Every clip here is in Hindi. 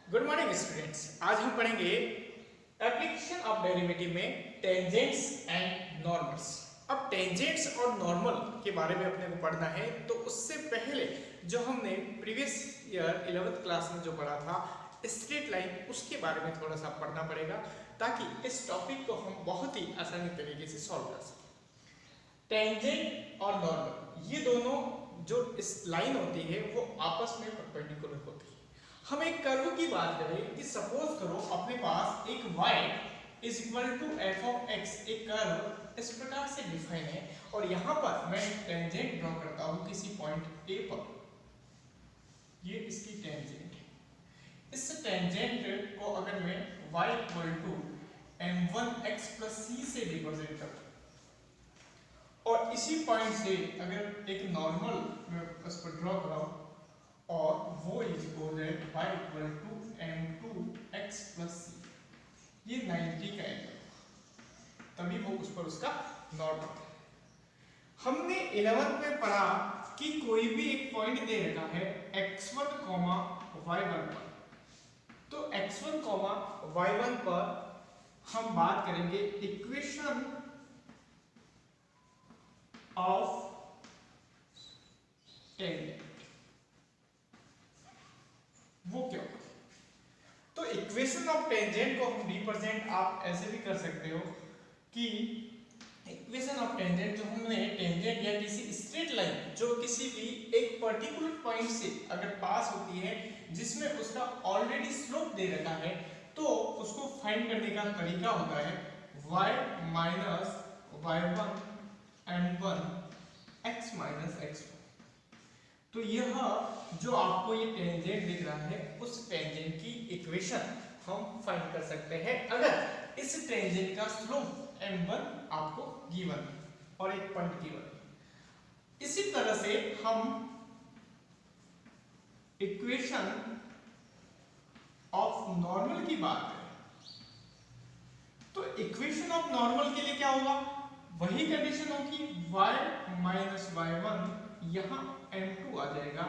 Good morning students. आज हम पढ़ेंगे एप्लीकेशन ऑफ डेरिवेटिव में टेंजेंट्स एंड नॉर्मल्स। अब टेंजेंट्स और नॉर्मल के बारे में अपने को पढ़ना है, तो उससे पहले जो हमने प्रीवियस ईयर 11th क्लास में जो पढ़ा था स्ट्रेट लाइन, उसके बारे में थोड़ा सा पढ़ना पड़ेगा ताकि इस टॉपिक को हम बहुत ही आसानी तरीके से सॉल्व कर सकें। टेंजेंट और नॉर्मल ये दोनों जो इस लाइन होती है वो आपस में परपेंडिकुलर होती है। हम एक कर्व की बात करें कि सपोज करो अपने पास एक y is equal to F of X, एक कर्व इस प्रकार से डिफाइन है और यहाँ पर मैं टेंजेंट ड्रॉ करता हूँ किसी पॉइंट ए पर। ये इसकी टेंजेंट है। इस टेंजेंट को अगर मैं y equal to m1x plus C से रिप्रेजेंट करता हूँ और इसी पॉइंट से अगर एक नॉर्मल मैं उस पर ड्रॉ कराऊँ और वो is equal y equal to m2x plus C, ये 90 का एंगल, तभी वो उस पर उसका नॉर्मल है। हमने 11th में पढ़ा कि कोई भी एक पॉइंट दे रखा है x1, y1 पर, तो x1, y1 पर हम बात करेंगे इक्वेशन ऑफ टेंजेंट। वो क्या होता है? तो इक्वेशन ऑफ टेंजेंट को हम रिप्रेजेंट आप ऐसे भी कर सकते हो कि इक्वेशन ऑफ टेंजेंट जो हमने टेंजेंट या किसी स्ट्रेट लाइन जो किसी भी एक पर्टिकुलर पॉइंट से अगर पास होती है जिसमें उसका ऑलरेडी स्लोप दे रखा है, तो उसको फाइंड करने का तरीका होता है y minus y1 m1 x minus x1। तो यह जो आपको ये टेंजेंट दिख रहा है उस टेंजेंट की इक्वेशन हम फाइंड कर सकते हैं अगर इस टेंजेंट का स्लोप m1 आपको गिवन है और एक पॉइंट गिवन है। इसी तरह से हम इक्वेशन ऑफ नॉर्मल की बात करें तो इक्वेशन ऑफ नॉर्मल के लिए क्या होगा, वही कंडीशन होगी y माइनस y1, यहां m2 आ जाएगा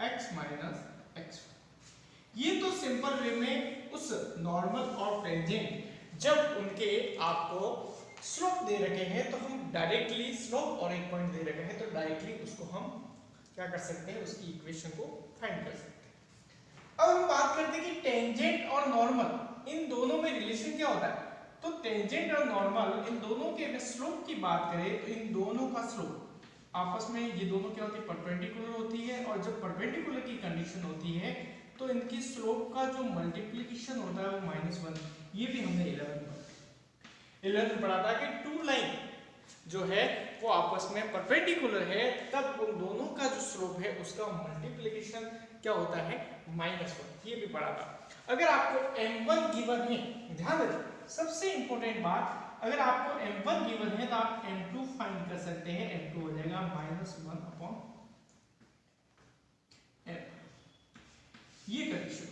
x माइनस x1। ये तो सिंपल वे में उस नॉर्मल और टेंजेंट जब उनके आपको स्लोप दे रखे हैं तो हम डायरेक्टली स्लोप और एक पॉइंट दे रखे हैं तो डायरेक्टली उसको हम क्या कर सकते हैं, उसकी इक्वेशन को फाइंड कर सकते हैं। अब हम बात करते हैं कि टेंजेंट और नॉर्मल इन दोनों में रिलेशन क्या होता है। तो टेंजेंट और नॉर्मल इन दोनों के स्लोप की बात करें तो इन दोनों का स्लोप आपस में ये दोनों क्या होती है, परपेंडिकुलर होती है, और जब परपेंडिकुलर की कंडीशन होती है तो इनकी स्लोप का जो मल्टीप्लिकेशन होता है वो -1। ये भी हमने 11th में पढ़ा था कि टू लाइन जो है वो आपस में परपेंडिकुलर है, तब उन दोनों का जो स्लोप है उसका मल्टीप्लिकेशन क्या होता है, -1। ये भी पढ़ा था। अगर आपको m1 गिवन है, ध्यान रखिए सबसे इंपॉर्टेंट बात, अगर आपको m1 गिवन है तो आप m2 फाइंड कर सकते हैं। m2 हो जाएगा -1 अपॉन m। ये कंडीशन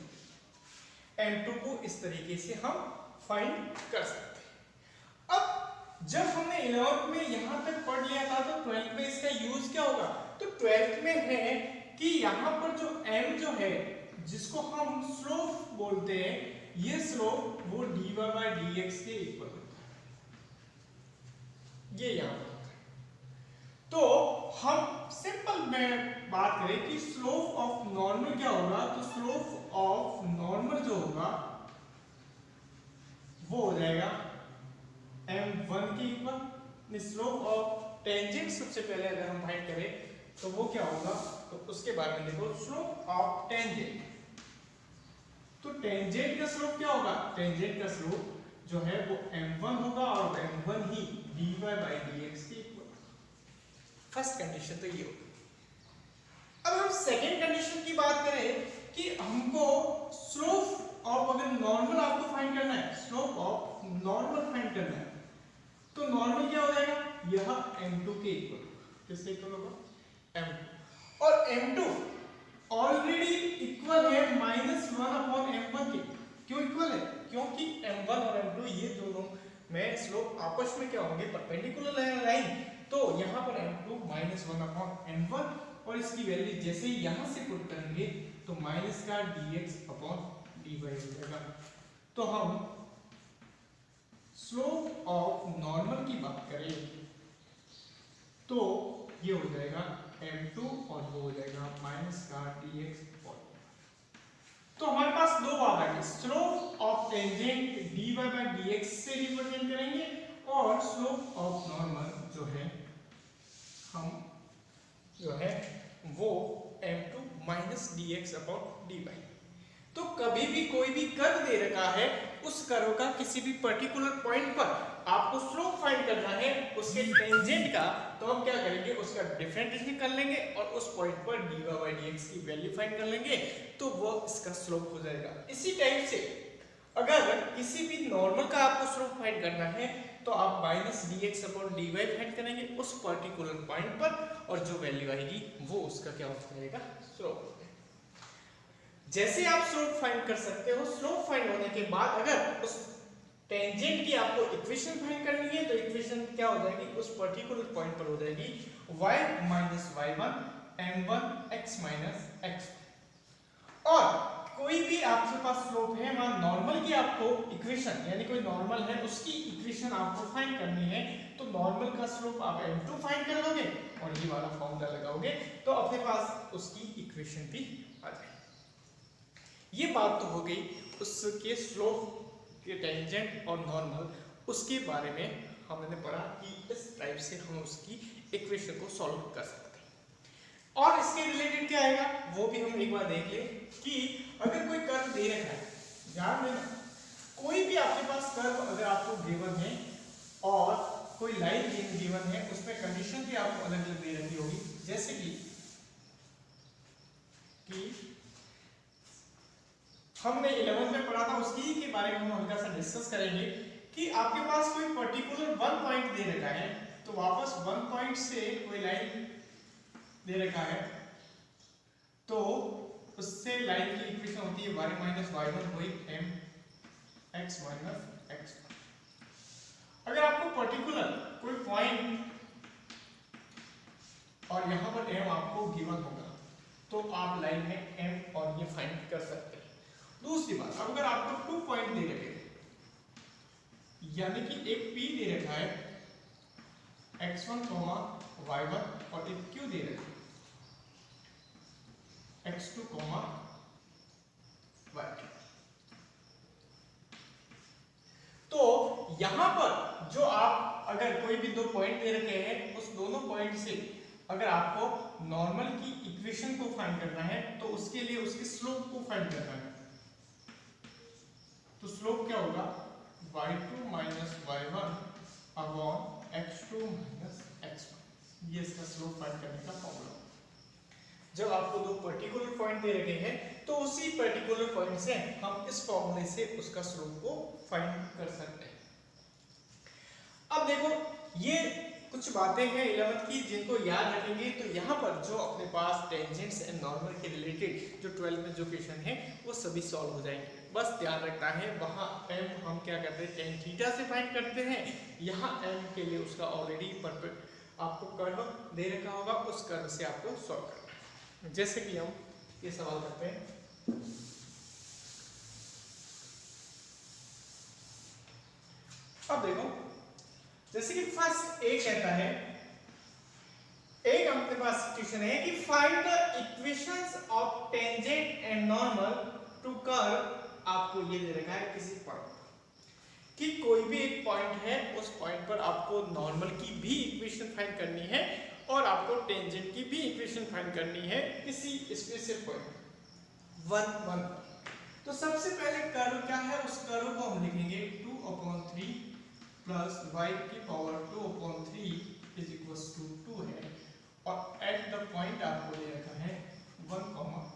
m2 को इस तरीके से हम फाइंड कर सकते हैं। अब जब हमने 11th में यहां तक पढ़ लिया था तो 12th में इसका यूज क्या होगा, तो 12th में है कि यहां पर जो m जो है जिसको हम स्लोप बोलते हैं, ये स्लोप वो dy by dx के इक्वल होता है, ये यहां पर होता है। तो हम सिंपल में बात करें कि स्लोप ऑफ नॉर्मल क्या होगा, तो स्लोप ऑफ नॉर्मल जो होगा वो हो जाएगा m1 के इक्वल। स्लोप ऑफ टेंजेंट सबसे पहले अगर हम फाइंड करें तो वो क्या होगा, तो उसके बारे में देखो, स्लोप ऑफ टेंजेंट। तो टेंजेंट का स्लोप क्या होगा, टेंजेंट का स्लोप जो है वो m1 होगा और m1 he dy by dx के इक्वल। फर्स्ट कंडीशन तो ये होगी। अब हम सेकेंड कंडीशन की बात करें कि हमको स्लोप ऑफ, अगर नॉर्मल आपको फाइंड करना है, स्लोप ऑफ नॉर्मल फाइंड करना है, तो नॉर्मल क्या हो जाएगा, यह m2 के इक्वल। किसके इक्वल होगा, m2, और m2 ऑलरेडी इक्वल है -1 अपॉन m1 के। क्यों इक्वल है, क्योंकि m1 और m2 ये दोनों में स्लोप आपस में क्या होंगे, परपेंडिकुलर लाइन, तो यहाँ पर m2 -1 अपॉन m1 और इसकी वैल्यू जैसे ही यहां से पुट करेंगे तो माइनस का dx अपॉन dy हो जाएगा। तो हम स्लोप ऑफ नॉर्मल की बात करें तो ये हो जाएगा m2 और वो हो जाएगा माइनस का dx। तो हमारे पास दो बात आ गई, slope of tangent dy by dx से रिप्रेजेंट करेंगे और स्लोप ऑफ नॉर्मल जो है हम जो है वो m2 minus dx upon dy। तो कभी भी कोई भी कर्व दे रखा है, उस कर्व का किसी भी पर्टिकुलर पॉइंट पर आपको स्लोप फाइंड करना है उसके टेंजेंट का, तो हम क्या करेंगे, उसका डिफरेंशिएशन कर लेंगे और उस पॉइंट पर dy बाय dx की वैल्यू फाइंड कर लेंगे, तो वो इसका स्लोप हो जाएगा। इसी टाइप से अगर किसी भी नॉर्मल का आपको स्लोप फाइंड करना है तो आप minus dx upon dy find करेंगे उस पर्टिकुलर पॉइंट पर, और जो वैल्यू आएगी वो उसका क्या हो जाएगा, स्लोप। जैसे आप स्लोप फाइंड कर सकते हो, स्लोप फाइंड होने के बाद अगर उस टेंजेंट की आपको इक्वेशन फाइंड करनी है तो इक्वेशन क्या हो जाएगी, उस पर्टिकुलर पॉइंट पर हो जाएगी y minus y1 m1 x minus x। और कोई भी आपके पास स्लोप है, वहां नॉर्मल की आपको इक्वेशन यानी कोई नॉर्मल है उसकी इक्वेशन आपको फाइंड करनी है, तो नॉर्मल का स्लोप आप m2 फाइंड कर लोगे और ये वाला फॉर्मूला लगाओगे तो अपने पास उसकी इक्वेशन भी आ जाएगी। ये बात तो हो गई उसके स्लोप के टेंजेंट और नॉर्मल, उसके बारे में हमने पढ़ा कि इस टाइप से हम उसकी इक्वेशन को सॉल्व कर सकते हैं। और इसके रिलेटेड क्या आएगा वो भी हम एक बार देख ले कि अगर कोई कर्व दे रखा है, ध्यान देना कोई भी आपके पास कर्व अगर आपको गिवन है और कोई लाइन गिवन है, उसमें कंडीशन भी आपको अलग अलग दे रखी होगी, जैसे कि हमने 11th में पढ़ा था, उसकी के बारे में हम हल्का सा डिस्कस करेंगे कि आपके पास कोई पर्टिकुलर वन पॉइंट दे रखा है, तो वापस वन पॉइंट से कोई लाइन दे रखा है, तो उससे लाइन की इक्वेशन होती है y माइनस y1 हुई m x माइनस x। अगर आपको पर्टिकुलर कोई पॉइंट और यहां पर m आपको गिवन होगा तो आप लाइन में m और ये फाइंड कर सकते हैं। दूसरी बात, अगर आपको 2 पॉइंट दे रखे यानी कि एक P दे रखा है x1, y1 और एक Q दे रखा है x2, y2, तो यहां पर जो आप अगर कोई भी दो पॉइंट दे रखे हैं, उस दोनों पॉइंट से अगर आपको नॉर्मल की इक्वेशन को फाइंड करना है तो उसके लिए उसके स्लोप को फाइंड करना है, तो स्लोप क्या होगा y2 minus y1 upon x2 minus x1। ये इसका स्लोप फाइंड करने का फॉर्मूला। जब आपको दो पर्टिकुलर पॉइंट दे रखे हैं तो उसी पर्टिकुलर पॉइंट से हम इस फॉर्मूले से उसका स्लोप को फाइंड कर सकते हैं। अब देखो ये कुछ बातें हैं 11th की जिनको याद रखेंगे तो यहाँ पर जो अपने पास टेंजेंट्स एंड नॉर्मल के रिलेटेड जो 12th में जो क्वेश्चन है वो सभी सॉल्व हो जाएंगे। बस ध्यान रखना है वहाँ m हम क्या करते हैं टेन थीटा से फाइंड करते हैं, यहाँ m के लिए उसका ऑलरेडी परफेक्ट आपको कर्व दे रखा होगा, उस कर्व से आपको सॉल्व करना है। जैसे कि हम ये सवाल करते हैं, अब देखो जैसे कि फर्स्ट ए कहता है, एक अपने पास क्वेश्चन है कि find the equations of tangent and normal to curve. आपको ये दे रखा है किसी पॉइंट कि कोई भी एक पॉइंट है, उस पॉइंट पर आपको नॉर्मल की भी इक्वेशन फाइंड करनी है और आपको टेंजेंट की भी इक्वेशन फाइंड करनी है किसी स्पेशल पॉइंट 1, 1। तो सबसे पहले कर्व क्या है, उस कर्व को हम लिखेंगे 2/3 प्लस y की पावर 2/3 इज इक्वल्स टू 2 है, और एट द पॉइंट आपको दे रखा है 1,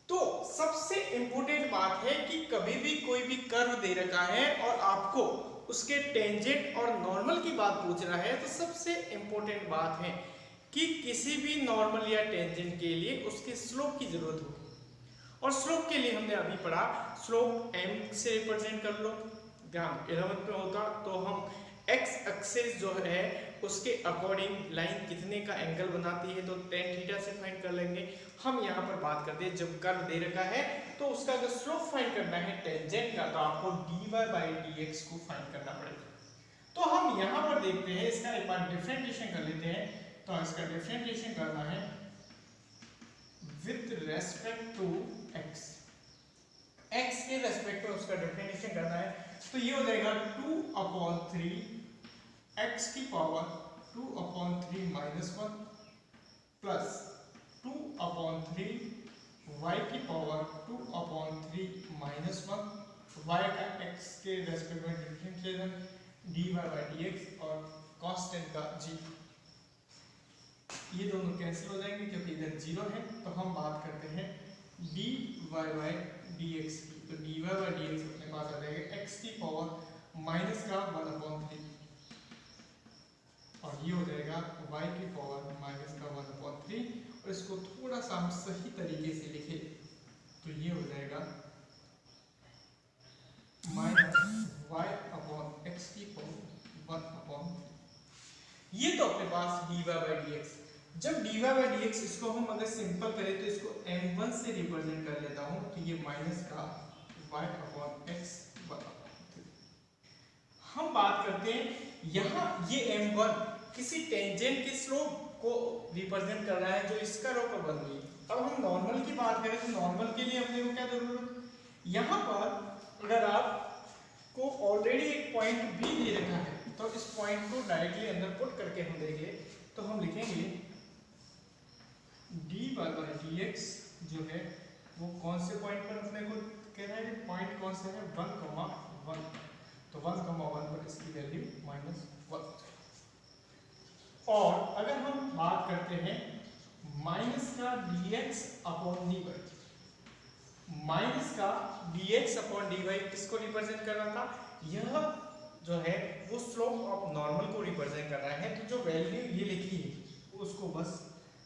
तो सबसे इंपॉर्टेंट बात है कि कभी भी कोई भी कर्व दे रखा है और आपको उसके टेंजेंट और नॉर्मल की बात पूछ रहा है, तो सबसे इंपॉर्टेंट बात है कि किसी भी नॉर्मल या टेंजेंट के लिए उसके स्लोप की जरूरत होगी। और स्लोप के लिए हमने अभी पढ़ा, स्लोप m से रिप्रेजेंट कर लो। ध्यान 11th में होता तो हम एक्स एक्सिस जो है उसके अकॉर्डिंग लाइन कितने का एंगल बनाती है, तो tan थीटा से फाइंड कर लेंगे। हम यहाँ पर बात करते हैं जब कर्व दे रखा है तो उसका अगर स्लोप फाइंड करना है टेंजेंट का, तो आपको dy/dx को फाइंड करना पड़ेगा। तो हम यहाँ पर देखते हैं, इसका एक बार डिफरेंशिएशन कर लेते हैं। तो इसका डिफरेंशिएशन करना है with respect to x, x के रेस्पेक्ट में उसका डिफरेंशिएशन करना है। तो ये हो जाएगा 2/3 x की पावर 2/3 -1 प्लस 2/3 y की पावर 2/3 -1, y का x के रेस्पेक्ट में डिफरेंशिएशन dy/dx और कांस्टेंट का g, ये दोनों कैंसिल हो जाएंगे क्योंकि इधर 0 है। तो हम बात करते हैं dy/dx की। तो dy/dx अपने पास आ जाएगा x की पावर माइनस का 1/3 और ये हो जाएगा y की पावर माइनस का 1/3। और इसको थोड़ा सा हम सही तरीके से लिखे तो ये हो जाएगा माइनस y/x की पावर 1/3। ये तो अपने पास dy/dx। जब dy/dx इसको हम अगर सिंपल करें तो इसको m1 से रिप्रेजेंट कर लेता हूं, तो ये माइनस का y/x 1/3। हम बात करते हैं यहाँ ये m1 किसी टेंजेंट के स्लोप को रिप्रेजेंट कर रहा है जो इस कर्व पर बन रही है। अब हम नॉर्मल की बात करें तो नॉर्मल के लिए अपने को क्या जरूरत, यहाँ पर अगर आपको ऑलरेडी एक पॉइंट भी दे रखा है तो इस पॉइंट को डायरेक्टली अंदर पुट करके हम देंगे। तो हम लिखेंगे dy/dx जो है वो कौन से पॉइंट पर अपने को कह रहा है, पॉइंट कौन सा है 1,1। तो 1,1 पर इसकी वैल्यू -1। और अगर हम बात करते हैं माइनस का dx/dy, माइनस का dx/dy किसको रिप्रेजेंट कर रहा था, यह जो है वो स्लोप ऑफ नॉर्मल को रिप्रेजेंट कर रहा है। तो जो वैल्यू ये लिखी है उसको बस,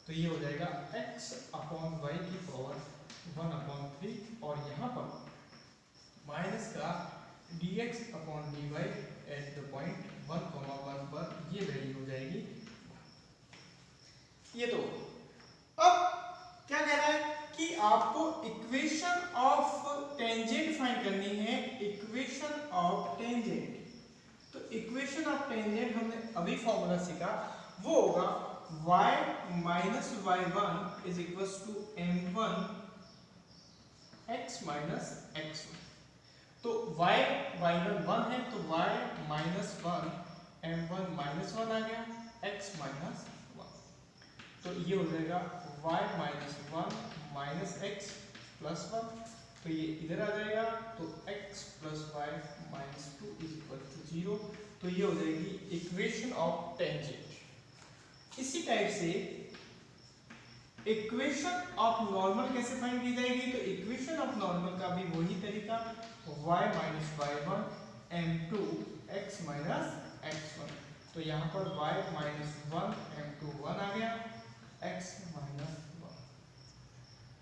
तो ये हो जाएगा x/y की पावर 1/3 और यहाँ पर माइनस का dx/dy एट द पॉइंट 1,1 पर ये वैल्यू हो जाएगी। ये तो अब क्या कह रहा है कि आपको इक्वेशन ऑफ टेंजेंट फाइंड करनी है, इक्वेशन ऑफ टेंजेंट। तो इक्वेशन ऑफ टेंजेंट हमने अभी फॉर्मूला सीखा, वो होगा y - y1 is equal to m1 x - x1। तो y/1 1 है तो y - 1 m1 -1 आ गया x - 1। तो ये हो जाएगा y - 1 x + 1। तो ये इधर आ जाएगा तो x + y - 2 is equal to 0। तो ये हो जाएगी इक्वेशन ऑफ टेंजेंट। इसी टाइप से इक्वेशन ऑफ नॉर्मल कैसे फाइंड की जाएगी, तो इक्वेशन ऑफ नॉर्मल का भी वही तरीका y - y1 m2 x - x1। तो यहाँ पर y - 1 m2 1 आ गया x - 1।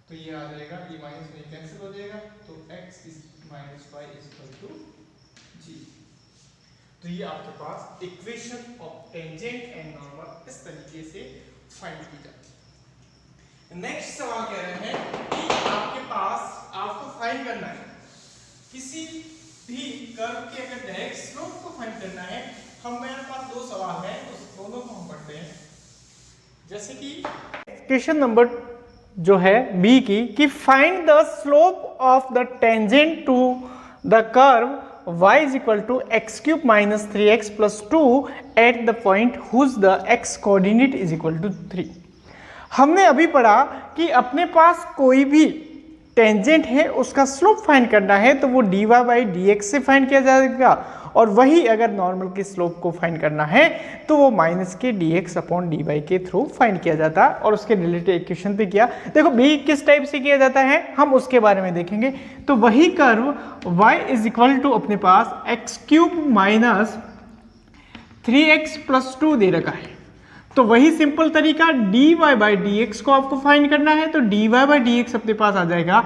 तो ये आ जाएगा, ये माइनस में कैंसिल हो जाएगा तो x - y = 0। तो ये आपके पास equation of tangent and normal इस तरीके से फाइंड की जाती है। नेक्स्ट सवाल कह रहे हैं कि आपके पास आपको फाइंड करना है किसी भी कर्व के अगर डायरेक्ट स्लोप को फाइंड करना है। हमारे पास दो सवाल हैं, उस दोनों को हम पढ़ते हैं। जैसे कि क्वेश्चन नंबर जो है बी की कि find the slope of the tangent to the curve y = x³ - 3x + 2 at the point whose the x coordinate is equal to 3। हमने अभी पढ़ा कि अपने पास कोई भी टेंजेंट है उसका स्लोप फाइंड करना है तो वो dy/dx से फाइंड किया जाएगा, और वही अगर नॉर्मल के स्लोप को फाइंड करना है तो वो माइनस के dx/dy के थ्रू फाइंड किया जाता है। और उसके रिलेटेड इक्वेशन पे किया। देखो बी किस टाइप से किया जाता है हम उसके बारे में देखेंगे। तो वही कर्व y = अपने पास x³ - 3x + 2 दे रखा है। तो वही सिंपल तरीका dy/dx को आपको फाइंड करना है। तो dy/dx अपने पास आ जाएगा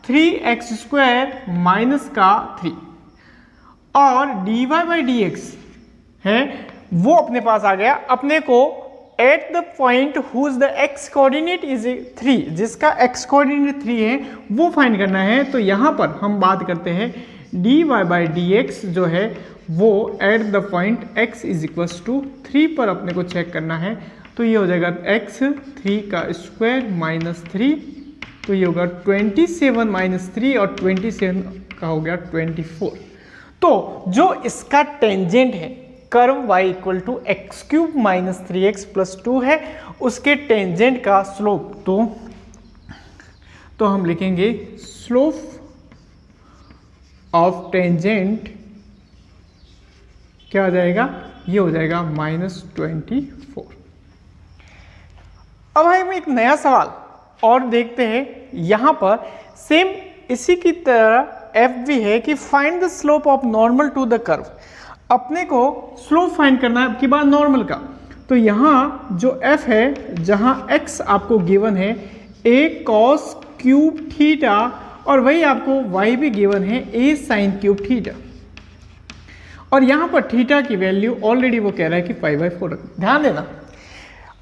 3x² - 3 और dy/dx है वो अपने पास आ गया। अपने को at the point whose the X coordinate is 3, जिसका एक्स कोऑर्डिनेट 3 है वो फाइंड करना है। तो यहाँ पर हम बात करते हैं dy बाई डी एक्स जो है वो at the point x is equals to 3 पर अपने को चेक करना है। तो ये हो जाएगा x 3 का स्क्वायर माइनस 3, तो ये होगा 27 माइनस 3 और 27 का हो गया 24। तो जो इसका टेंजेंट है curve y equal to X cube minus 3x plus 2 है, उसके टेंजेंट का स्लोप तो हम लिखेंगे स्लोप ऑफ टेंजेंट क्या हो जाएगा, ये हो जाएगा -24। अब हम एक नया सवाल और देखते हैं। यहां पर सेम इसी की तरह एफ भी है कि find the slope of normal to the curve. अपने को स्लोप फाइंड करना है अब की बार नॉर्मल का। तो यहाँ जो एफ है, जहाँ एक्स आपको गिवन है a cos क्यूब थीटा और वही आपको y भी गिवन है a sin क्यूब थीटा, और यहाँ पर थीटा की वैल्यू ऑलरेडी वो कह रहा है कि π/4 रख। ध्यान देना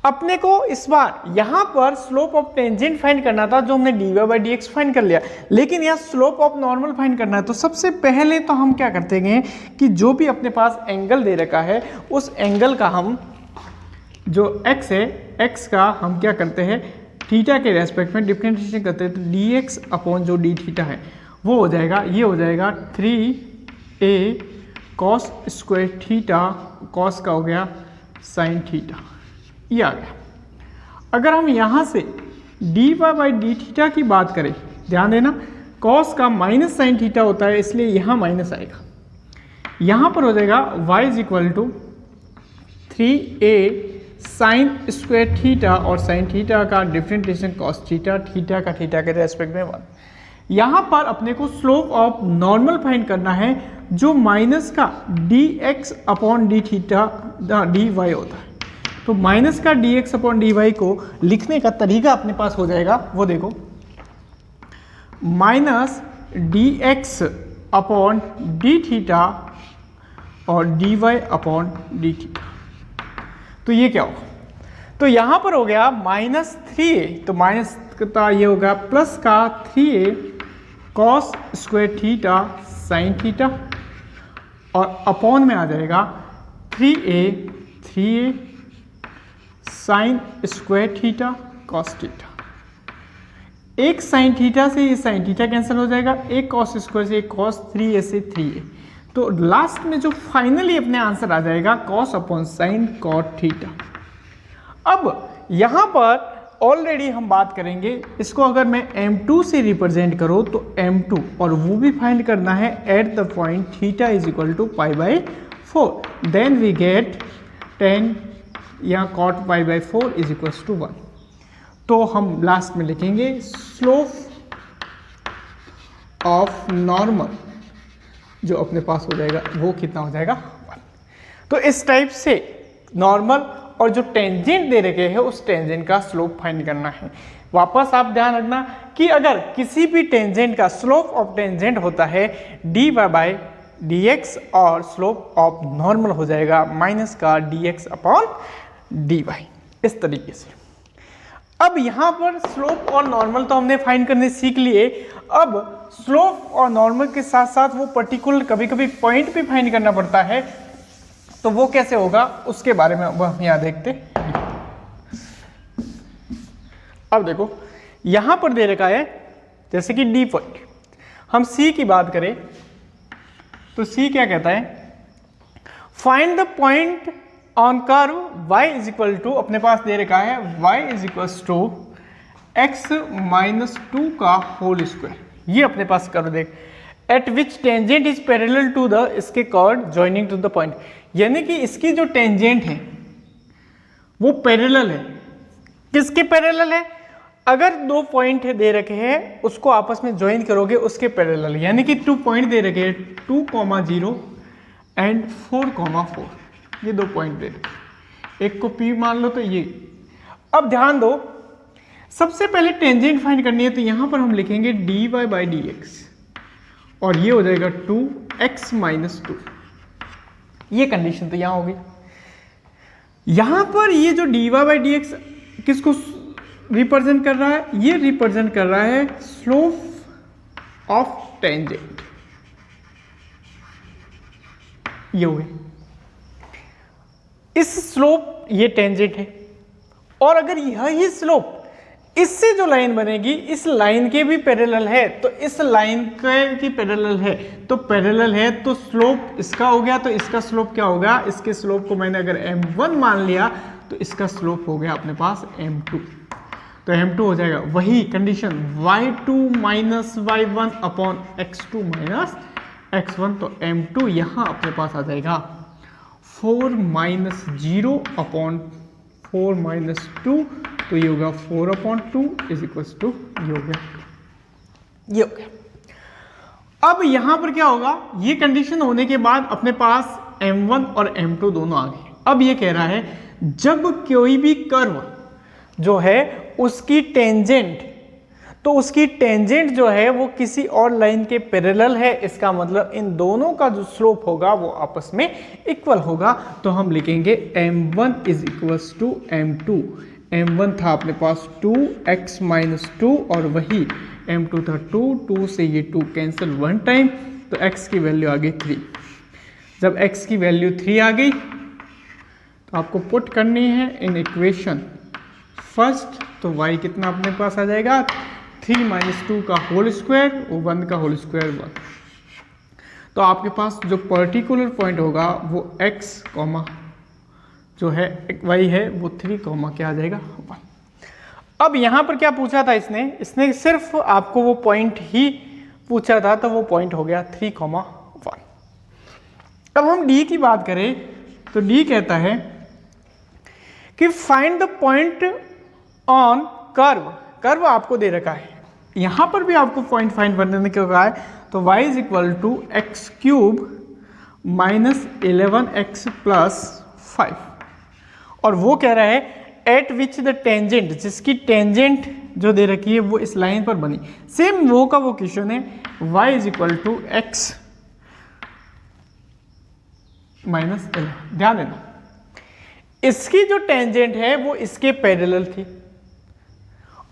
अपने को इस बार यहाँ पर स्लोप ऑफ टेंजेंट फाइंड करना था, जो हमने dy by D x find कर लिया, लेकिन यहाँ स्लोप ऑफ नॉर्मल फाइंड करना है। तो सबसे पहले तो हम क्या करते हैं कि जो भी अपने पास एंगल दे रखा है उस एंगल का हम जो x है x का हम क्या करते हैं थीटा के रेस्पेक्ट में डिफरेंशिएशन करते हैं। तो dx अपॉन जो d थीटा है वो हो जाएगा, ये हो जाएगा 3a cos square theta, cos का हो गया sin थीटा, ये आ गया। अगर हम यहाँ से dy बाई डी थीटा की बात करें, ध्यान देना cos का माइनस साइन थीटा होता है इसलिए यहाँ माइनस आएगा। यहाँ पर हो जाएगा y is equal to 3a sine square theta और साइन थीटा का डिफरेंशिएशन cos थीटा, थीटा का थीटा के रेस्पेक्ट में 1। यहाँ पर अपने को स्लोप ऑफ नॉर्मल फाइंड करना है जो माइनस का dx upon D theta dy होता है। तो माइनस का dx अपॉन डी वाई को लिखने का तरीका अपने पास हो जाएगा, वो देखो minus dx upon D theta और dy अपॉन डी थीटा। तो ये क्या होगा, तो यहां पर हो गया -3a, तो माइनस का ये होगा प्लस का 3a cos square theta sine theta और अपॉन में आ जाएगा 3a sine square theta cos theta. एक साइन थीटा से ये साइन थीटा कैंसिल हो जाएगा, एक कॉस स्क्वायर से एक कॉस, 3a से 3a। तो लास्ट में जो फाइनली अपने आंसर आ जाएगा cos upon sine cot theta. अब यहाँ पर ऑलरेडी हम बात करेंगे इसको, अगर मैं m2 से रिप्रेजेंट करूँ तो m2, और वो भी फाइंड करना है at the point theta is equal to π/4, then we get 10 या cot π/4 इज इक्वल्स टू 1। तो हम लास्ट में लिखेंगे स्लोप ऑफ नॉर्मल जो अपने पास हो जाएगा वो कितना हो जाएगा 1। तो इस टाइप से नॉर्मल और जो टेंजेंट दे रखे हैं उस टेंजेंट का स्लोप फाइंड करना है। वापस आप ध्यान रखना कि अगर किसी भी टेंजेंट का स्लोप ऑफ टेंजेंट होता है dy बाई डी एक्स और स्लोप ऑफ नॉर्मल हो जाएगा माइनस का dx अपॉन dy, इस तरीके से। अब यहाँ पर स्लोप और नॉर्मल तो हमने फाइंड करने सीख लिए। अब स्लोप और नॉर्मल के साथ साथ वो पर्टिकुलर कभी कभी पॉइंट भी फाइंड करना पड़ता है, तो वो कैसे होगा उसके बारे में अब हम यहाँ देखते हैं। अब देखो यहाँ पर दे रखा है जैसे कि डी पॉइंट, हम सी की बात करें तो सी क्या कहता है, find the point on curve y is equal to, अपने पास दे रखा है y is equals to x minus 2 का होल स्क्वायर। ये अपने पास कर्व देख, at which tangent is parallel to the, इसके chord joining to the point, यानी कि इसकी जो टेंजेंट है वो पैरेलल है। किसके पैरेलल है, अगर दो पॉइंट दे रखे हैं उसको आपस में ज्वाइन करोगे उसके पैरेलल, यानी कि 2 पॉइंट दे रखे हैं 2,0 एंड 4,4, ये 2 पॉइंट दे रखे, एक को P मान लो तो ये। अब ध्यान दो सबसे पहले टेंजेंट फाइंड करनी है, तो यहां पर हम लिखेंगे dy बाई डी एक्स और ये हो जाएगा 2x माइनस 2। ये कंडीशन तो यहां होगी। यहां पर ये जो dy बाई डी एक्स किसको रिप्रेजेंट कर रहा है, ये रिप्रेजेंट कर रहा है स्लोप ऑफ टेंजेंट, ये हो गया। इस स्लोप ये टेंजेंट है, और अगर यही स्लोप इससे जो लाइन बनेगी इस लाइन के भी पैरेलल है, तो इस लाइन के की पैरेलल है, तो पैरेलल है तो स्लोप इसका हो गया, तो इसका स्लोप क्या होगा, इसके स्लोप को मैंने अगर m1 मान लिया तो इसका स्लोप हो गया अपने पास m2, तो m2 हो जाएगा वही condition y2 minus y1 upon x2 minus x1, तो m2 यहां अपने पास आ जाएगा 4 माइनस 0 अपॉन 4 माइनस 2, तो ये होगा 4 अपॉन 2 इज इक्वल टू ये हो गया, ये हो गया। अब यहां पर क्या होगा, ये कंडीशन होने के बाद अपने पास m1 और m2 दोनों आ गए। अब ये कह रहा है जब कोई भी कर्व जो है उसकी टेंजेंट, तो उसकी टेंजेंट जो है वो किसी और लाइन के पैरेलल है, इसका मतलब इन दोनों का जो स्लोप होगा वो आपस में इक्वल होगा, तो हम लिखेंगे m1 is equals to m2। m1 था अपने पास 2x माइनस 2 और वही m2 था 2, 2 से ये 2 कैंसिल 1 टाइम, तो x की वैल्यू आ गई 3। जब x की वैल्यू 3 आ गई तो आपको पुट करनी है इन इक्वेशन फर्स्ट, तो y कितना अपने पास आ जाएगा 3 माइनस 2 का होल स्क्वायर और 1 का होल स्क्वायर 1, तो आपके पास जो पर्टिकुलर पॉइंट होगा वो x कॉमा जो है y है वो 3 कॉमा क्या आ जाएगा 1। अब यहाँ पर क्या पूछा था इसने सिर्फ आपको वो पॉइंट ही पूछा था, तो वो पॉइंट हो गया 3 कॉमा 1। अब हम d की बात करें तो d कहता है कि find the point on curve, curve आपको दे रखा है, यहां पर भी आपको पॉइंट फाइंड करने को कहा है, तो y is equal to X cube minus 11x plus 5, और वो कह रहा है एट विच द टेंजेंट, जिसकी टेंजेंट जो दे रखी है वो इस लाइन पर बनी, सेम वो का वो क्वेश्चन है y is equal to X minus 11। ध्यान देना इसकी जो टेंजेंट है वो इसके पैरेलल थी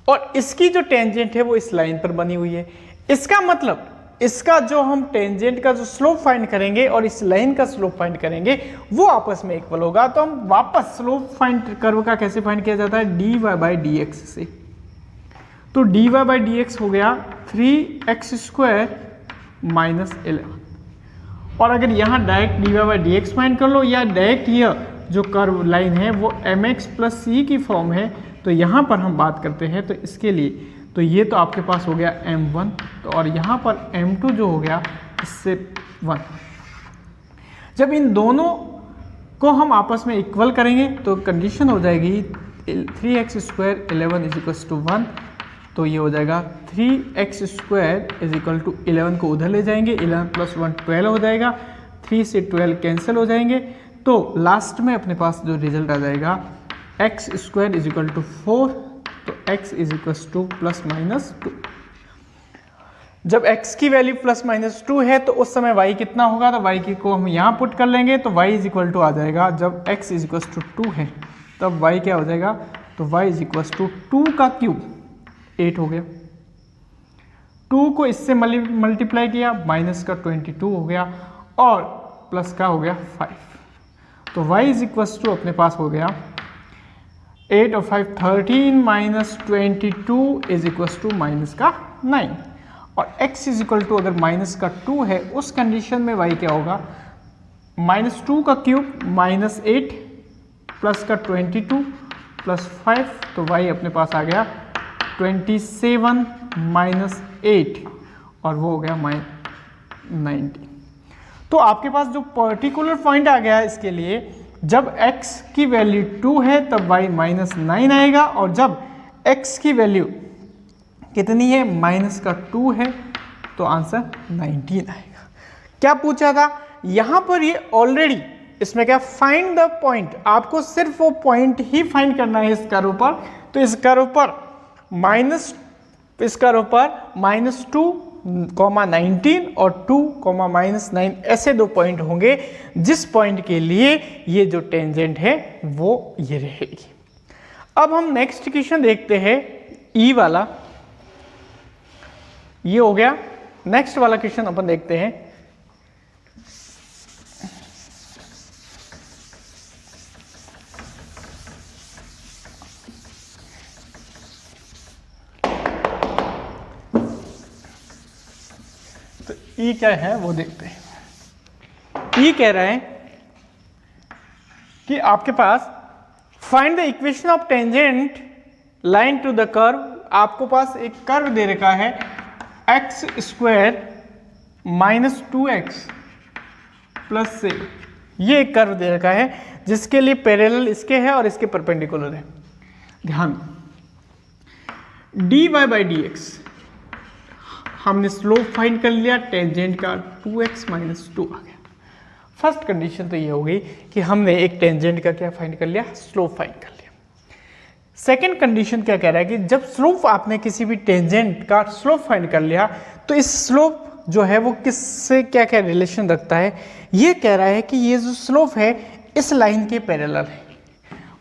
और इसकी जो टेंजेंट है वो इस लाइन पर बनी हुई है, इसका मतलब इसका जो हम टेंजेंट का जो स्लोप फाइंड करेंगे और इस लाइन का स्लोप फाइंड करेंगे वो आपस में इक्वल होगा। तो हम वापस स्लोप फाइंड कर्व का कैसे फाइंड किया जाता है, dy बाई डी एक्स से, तो dy बाई डी एक्स हो गया 3x स्क्वायर माइनस 11, और अगर यहाँ direct dy by D x find कर लो या डायरेक्ट ये जो कर्व लाइन है वो mx प्लस c की फॉर्म है, तो यहाँ पर हम बात करते हैं तो इसके लिए तो ये तो आपके पास हो गया m1, तो और यहाँ पर m2 जो हो गया इससे 1। जब इन दोनों को हम आपस में इक्वल करेंगे तो कंडीशन हो जाएगी 3x square 11 is equal to 1, तो ये हो जाएगा 3x square is equal to 11 को उधर ले जाएंगे, 11 प्लस 1 12 हो जाएगा, 3 से 12 कैंसिल हो जाएंगे, तो लास्ट में अपने पास जो रिजल्ट आ जाएगा x square is equal to 4, तो x is equal to plus minus 2। जब x की वैल्यू प्लस माइनस 2 है तो उस समय y कितना होगा, तो y की को हम यहाँ पुट कर लेंगे, तो y इज इक्वल टू आ जाएगा, जब x इज इक्वल टू 2 है तब y क्या हो जाएगा, तो y इज इक्वल टू 2 का क्यूब 8 हो गया, 2 को इससे मल्टीप्लाई किया माइनस का 22 हो गया और प्लस का हो गया 5, तो y इज इक्वल टू अपने पास हो गया 8 और 5 13 minus 22 is equal to minus का 9, और x इज इक्वल टू अगर माइनस का 2 है उस कंडीशन में y क्या होगा, माइनस 2 का क्यूब माइनस 8 प्लस का 22 प्लस 5, तो y अपने पास आ गया 27 माइनस 8 और वो हो गया 90। तो आपके पास जो पर्टिकुलर पॉइंट आ गया इसके लिए, जब x की वैल्यू 2 है तब y माइनस 9 आएगा, और जब x की वैल्यू कितनी है माइनस का 2 है तो आंसर 19 आएगा। क्या पूछा था यहाँ पर, ये ऑलरेडी इसमें क्या फाइंड द पॉइंट, आपको सिर्फ वो पॉइंट ही फाइंड करना है इस कर्व पर, तो इस कर्व पर माइनस -2 2,19 और 2,-9 ऐसे दो पॉइंट होंगे जिस पॉइंट के लिए ये जो टेंजेंट है वो ये रहेगी। अब हम नेक्स्ट क्वेश्चन देखते हैं, ई वाला ये हो गया। नेक्स्ट वाला क्वेश्चन अपन देखते हैं, तो ई क्या है वो देखते हैं। ई कह रहा है कि आपके पास find the equation of tangent line to the curve. आपको पास एक कर्व दे रखा है x square minus 2x plus से, ये एक कर्व दे रखा है जिसके लिए पैरेलल इसके है और इसके परपेंडिकुलर है। ध्यान, dy बाई dx हमने स्लोप फाइंड कर लिया, टेंजेंट का 2x माइनस 2 आ गया। फर्स्ट कंडीशन तो ये हो गई कि हमने एक टेंजेंट का क्या फाइंड कर लिया, स्लोप फाइंड कर लिया। सेकेंड कंडीशन क्या कह रहा है कि जब स्लोप आपने किसी भी टेंजेंट का स्लोप फाइंड कर लिया तो इस स्लोप जो है वो किससे क्या क्या रिलेशन रखता है। ये कह रहा है कि ये जो स्लोप है इस लाइन के पैरेलल है।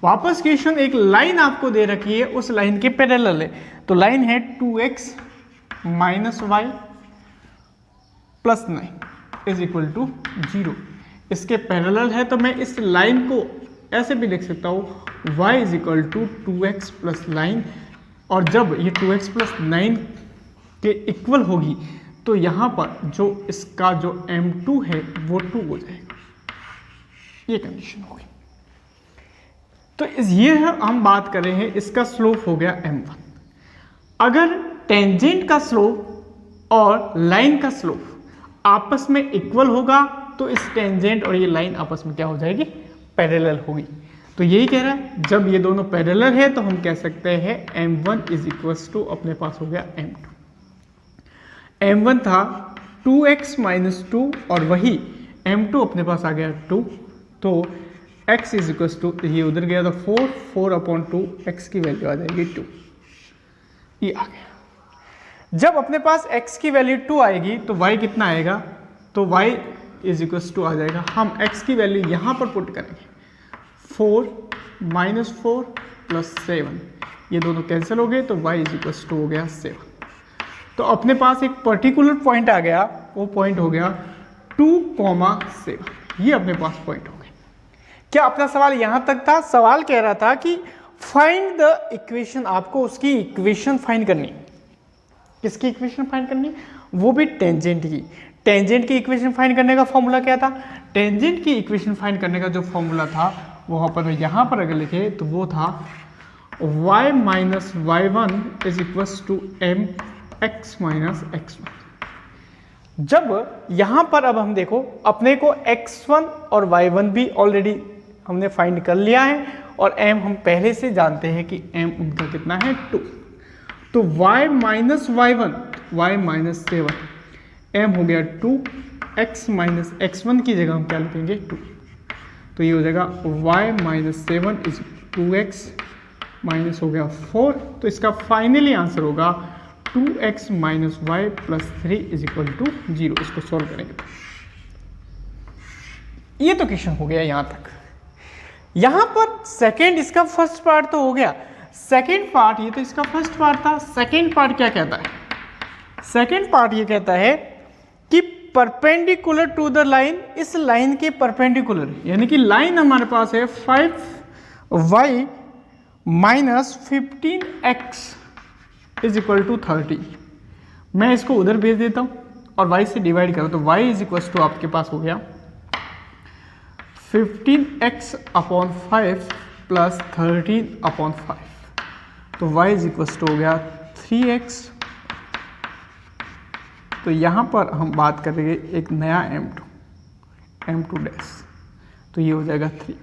वापस क्वेश्चन, एक लाइन आपको दे रखी है, उस लाइन के पैरेलल है। तो लाइन है 2x minus y plus 9 is equal to 0। इसके पैरेलल है तो मैं इस लाइन को ऐसे भी लिख सकता हूँ y is equal to 2x plus 9, और जब ये 2x प्लस 9 के इक्वल होगी तो यहाँ पर जो इसका जो m2 है वो 2 हो जाएगा। ये कंडीशन होगी। तो ये हम बात कर रहे हैं, इसका स्लोप हो गया m1। अगर टेंजेंट का स्लोप और लाइन का स्लोप आपस में इक्वल होगा तो इस टेंजेंट और ये लाइन आपस में क्या हो जाएगी, पैरेलल होगी। तो यही कह रहा है जब ये दोनों पैरेलल है तो हम कह सकते हैं m1 इज इक्वल्स टू, अपने पास हो गया m2। m1 था 2x माइनस 2 और वही m2 अपने पास आ गया 2, तो x इज इक्वल्स टू, ये उधर गया तो 4/2, x की वैल्यू आ जाएगी 2। ये आ गया। जब अपने पास x की वैल्यू 2 आएगी तो y कितना आएगा, तो y इज इक्वल्स टू आ जाएगा, हम x की वैल्यू यहाँ पर पुट करेंगे 4 माइनस 4 प्लस 7, ये दोनों कैंसिल हो गए तो y इज इक्वल्स टू हो गया 7। तो अपने पास एक पर्टिकुलर पॉइंट आ गया, वो पॉइंट हो गया 2,7, ये अपने पास पॉइंट हो गए। क्या अपना सवाल यहाँ तक था? सवाल कह रहा था कि फाइंड द इक्वेशन, आपको उसकी इक्वेशन फाइंड करनी। किसकी इक्वेशन फाइंड करनी? वो भी टेंजेंट की। टेंजेंट की इक्वेशन फाइंड करने का फॉर्मूला क्या था? टेंजेंट की इक्वेशन फाइंड करने का जो फॉर्मूला था वो पर यहाँ पर अगर लिखे तो वो था y minus y1 is equals to mx minus x1। जब यहाँ पर अब हम देखो अपने को x1 और y1 भी ऑलरेडी हमने फाइंड कर लिया है और m हम पहले से जानते हैं कि m उनका कितना है 2। तो y minus y1, y minus 7, m हो गया 2, x माइनस x1 की जगह हम क्या लिखेंगे 2। तो ये हो जाएगा y minus 7 is 2x minus हो गया 4। तो इसका फाइनली आंसर होगा 2x minus Y plus 3 is equal to 0। इसको सॉल्व करेंगे तो ये तो क्वेश्चन हो गया यहाँ तक। यहाँ पर सेकेंड, इसका फर्स्ट पार्ट तो हो गया। सेकेंड पार्ट, ये तो इसका फर्स्ट पार्ट था। सेकेंड पार्ट क्या कहता है? सेकेंड पार्ट ये कहता है कि परपेंडिकुलर टू द लाइन, इस लाइन के परपेंडिकुलर, यानी कि लाइन हमारे पास है 5y minus 15x is equal to 30। मैं इसको उधर भेज देता हूँ और y से डिवाइड करो तो y इज इक्वल टू आपके पास हो गया 15x अपॉन 5 प्लस 13 अपॉन 5। तो y इज इक्वल टू हो गया 3x। तो यहाँ पर हम बात करेंगे एक नया m2 डैश, तो ये हो जाएगा 3।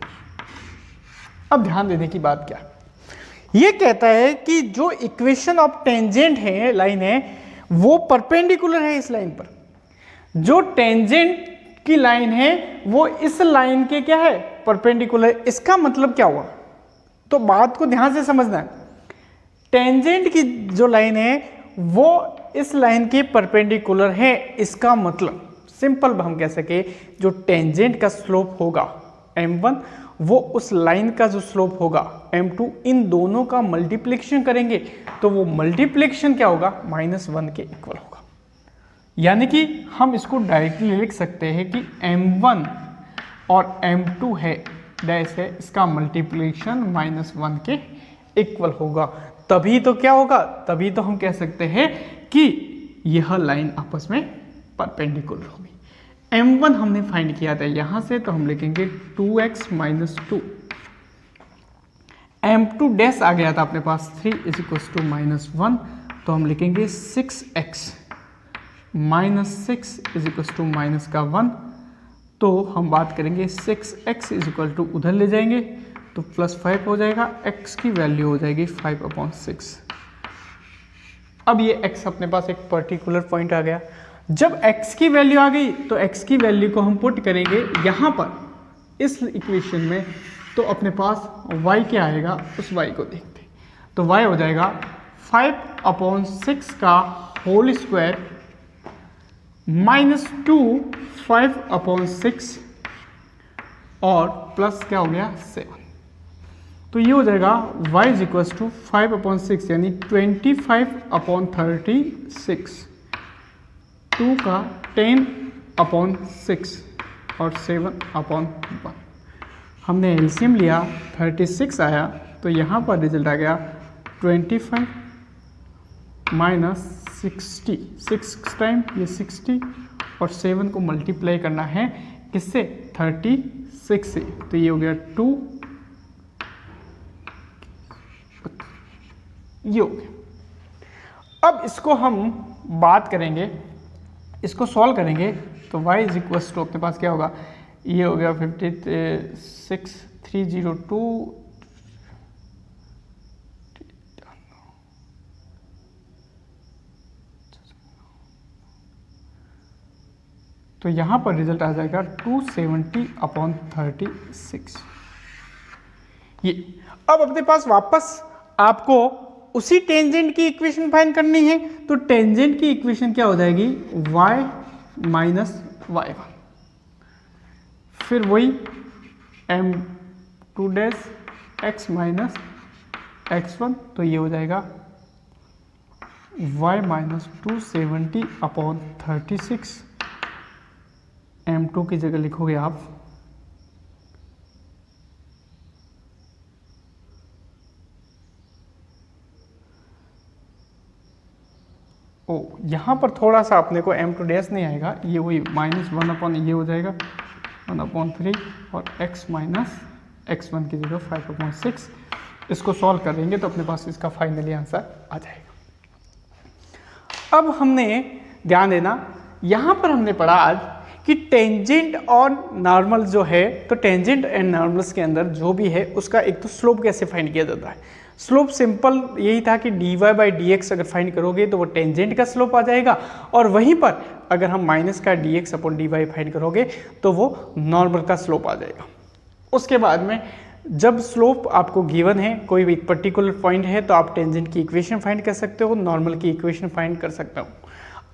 अब ध्यान देने की बात क्या है, ये कहता है कि जो इक्वेशन ऑफ टेंजेंट है, लाइन है, वो परपेंडिकुलर है इस लाइन पर। जो टेंजेंट की लाइन है वो इस लाइन के क्या है, परपेंडिकुलर। इसका मतलब क्या हुआ, तो बात को ध्यान से समझना है। टेंजेंट की जो लाइन है वो इस लाइन के परपेंडिकुलर है। इसका मतलब सिंपल हम कह सके जो टेंजेंट का स्लोप होगा m1 वो उस लाइन का जो स्लोप होगा m2, इन दोनों का मल्टीप्लिकेशन करेंगे तो वो मल्टीप्लिकेशन क्या होगा -1 के इक्वल होगा। यानी कि हम इसको डायरेक्टली लिख सकते हैं कि m1 और m2 है डैश है, इसका मल्टीप्लिकेशन -1 के इक्वल होगा। तभी तो क्या होगा, तभी तो हम कह सकते हैं कि यह लाइन आपस में परपेंडिकुलर होगी। m1 हमने फाइंड किया था यहाँ से, तो हम लिखेंगे 2x - 2। m2 डैश आ गया था अपने पास 3 = -1, तो हम लिखेंगे 6x - 6 = -1। तो हम बात करेंगे 6x = उधर ले जाएंगे तो +5 हो जाएगा, x की वैल्यू हो जाएगी 5/6। अब ये x अपने पास एक पर्टिकुलर पॉइंट आ गया। जब x की वैल्यू आ गई तो x की वैल्यू को हम पुट करेंगे यहाँ पर इस इक्वेशन में, तो अपने पास y क्या आएगा उस y को देखते, तो y हो जाएगा 5/6 का होल स्क्वायर -2 5/6 और प्लस क्या हो गया 7। तो ये हो जाएगा y = 5/6 यानी 25/36, 2 का 10/6 और 7/1। हमने एलसीएम लिया 36 आया, तो यहाँ पर रिजल्ट आ गया 25 - 60, 6 टाइम ये 60 और 7 को मल्टीप्लाई करना है किससे 36 से, तो ये हो गया 2, ये हो गया। अब इसको हम बात करेंगे, इसको सॉल्व करेंगे तो y = अपने पास क्या होगा, ये हो गया 56 302 तो यहाँ पर रिजल्ट आ जाएगा 270/36। ये अब अपने पास वापस आपको उसी टेंजेंट की इक्वेशन फाइंड करनी है, तो टेंजेंट की इक्वेशन क्या हो जाएगी y - y1, फिर वही m2 डैश x - x1, तो ये हो जाएगा y - 270/36। m2 की जगह लिखोगे आप यहाँ पर थोड़ा सा अपने को m2 डैश नहीं आएगा, ये वही -1 ये हो जाएगा 1/3 और x - x1 की जगह 5/6। इसको सॉल्व करेंगे तो अपने पास इसका फाइनली आंसर आ जाएगा। अब हमने ध्यान देना, यहाँ पर हमने पढ़ा आज कि टेंजेंट और नॉर्मल जो है, तो टेंजेंट एंड नॉर्मल्स के अंदर जो भी है उसका एक तो स्लोप कैसे फाइंड किया जाता है। स्लोप सिंपल यही था कि dy/dx अगर फाइंड करोगे तो वो टेंजेंट का स्लोप आ जाएगा, और वहीं पर अगर हम माइनस का dx/dy फाइंड करोगे तो वो नॉर्मल का स्लोप आ जाएगा। उसके बाद में जब स्लोप आपको गिवन है, कोई भी पर्टिकुलर पॉइंट है, तो आप टेंजेंट की इक्वेशन फाइंड कर सकते हो, नॉर्मल की इक्वेशन फाइंड कर सकते हो।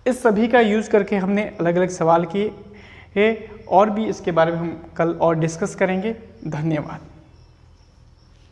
इस सभी का यूज़ करके हमने अलग अलग सवाल किए हैं, और भी इसके बारे में हम कल और डिस्कस करेंगे। धन्यवाद।